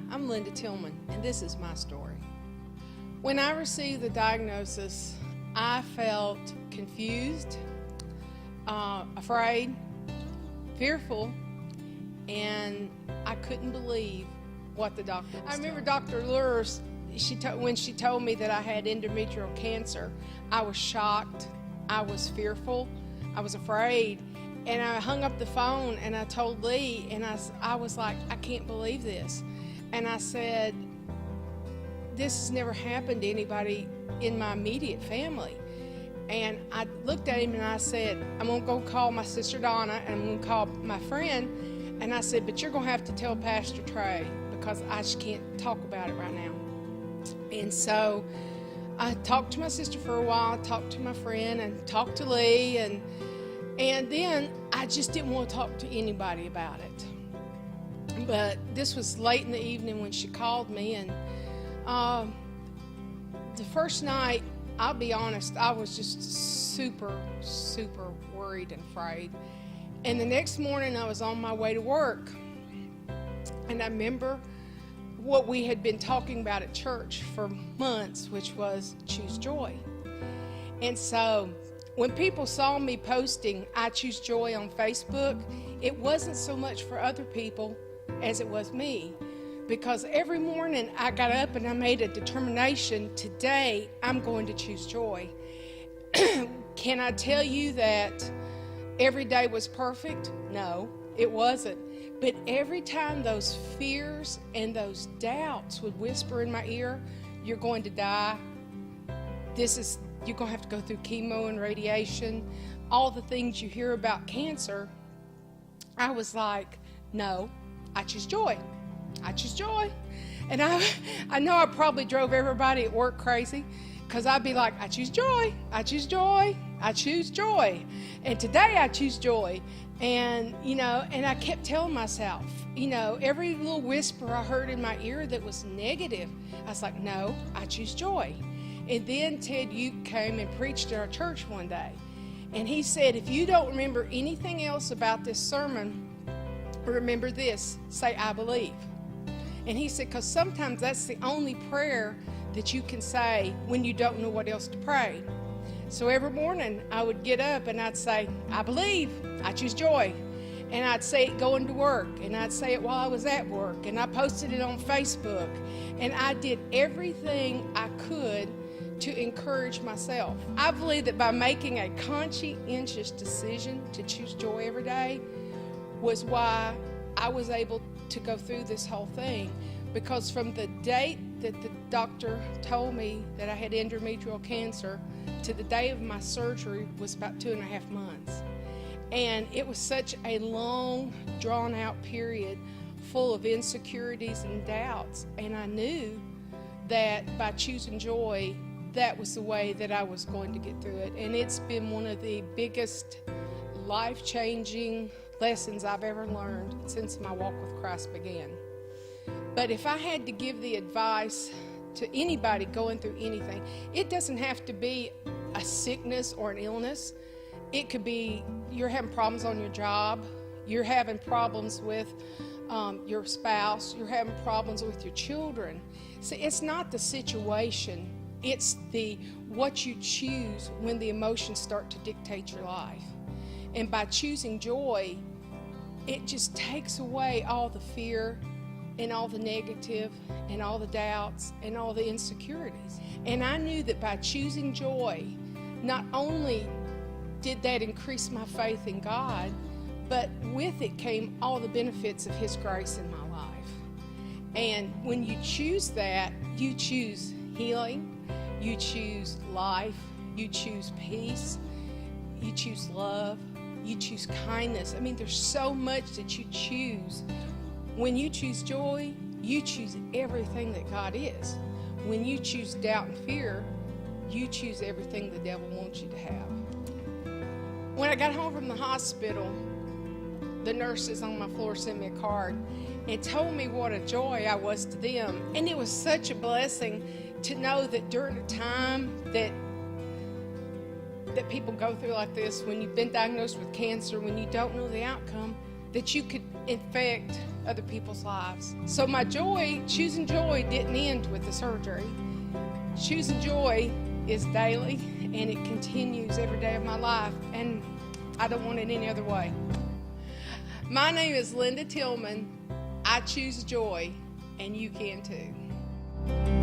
I'm Linda Tillman, and this is my story. When I received the diagnosis, I felt confused, afraid, fearful, and I couldn't believe what the doctor was. I remember Dr. Lures, when she told me that I had endometrial cancer, I was shocked, I was fearful, I was afraid, and I hung up the phone and I told Lee, and I was like, I can't believe this. And I said, this has never happened to anybody in my immediate family. And I looked at him and I said, I'm going to go call my sister Donna and I'm going to call my friend. And I said, but you're going to have to tell Pastor Trey because I just can't talk about it right now. And so I talked to my sister for a while, talked to my friend and talked to Lee. And then I just didn't want to talk to anybody about it. But this was late in the evening when she called me, and the first night, I'll be honest, I was just super worried and afraid. And the next morning, I was on my way to work, and I remember what we had been talking about at church for months, which was choose joy. And so when people saw me posting I choose joy on Facebook, it wasn't so much for other people as it was me, because every morning I got up and I made a determination, today I'm going to choose joy. Can I tell you that every day was perfect? No, it wasn't. But every time those fears and those doubts would whisper in my ear, you're going to die, you're going to have to go through chemo and radiation, all the things you hear about cancer, I was like, no, I choose joy. I choose joy. And I know I probably drove everybody at work crazy, because I'd be like, I choose joy. I choose joy. I choose joy. And today I choose joy. And, and I kept telling myself, every little whisper I heard in my ear that was negative, I was like, no, I choose joy. And then Ted Uke came and preached at our church one day. And he said, if you don't remember anything else about this sermon, remember this, say, I believe. And he said, because sometimes that's the only prayer that you can say when you don't know what else to pray. So every morning I would get up and I'd say, I believe, I choose joy. And I'd say it going to work, and I'd say it while I was at work, and I posted it on Facebook. And I did everything I could to encourage myself. I believe that by making a conscientious decision to choose joy every day was why I was able to go through this whole thing, because from the date that the doctor told me that I had endometrial cancer to the day of my surgery was about 2.5 months. And it was such a long, drawn-out period full of insecurities and doubts. And I knew that by choosing joy, that was the way that I was going to get through it. And it's been one of the biggest life-changing lessons I've ever learned since my walk with Christ began. But if I had to give the advice to anybody going through anything, it doesn't have to be a sickness or an illness. It could be you're having problems on your job, you're having problems with your spouse, you're having problems with your children. See, it's not the situation, it's what you choose when the emotions start to dictate your life. And by choosing joy, it just takes away all the fear and all the negative and all the doubts and all the insecurities. And I knew that by choosing joy, not only did that increase my faith in God, but with it came all the benefits of His grace in my life. And when you choose that, you choose healing, you choose life, you choose peace, you choose love, you choose kindness. I mean, there's so much that you choose. When you choose joy, you choose everything that God is. When you choose doubt and fear, you choose everything the devil wants you to have. When I got home from the hospital, the nurses on my floor sent me a card and told me what a joy I was to them. And it was such a blessing to know that during a time that people go through like this, when you've been diagnosed with cancer, when you don't know the outcome, that you could infect other people's lives. So my joy, choosing joy, didn't end with the surgery. Choosing joy is daily, and it continues every day of my life, and I don't want it any other way. My name is Linda Tillman. I choose joy, and you can too.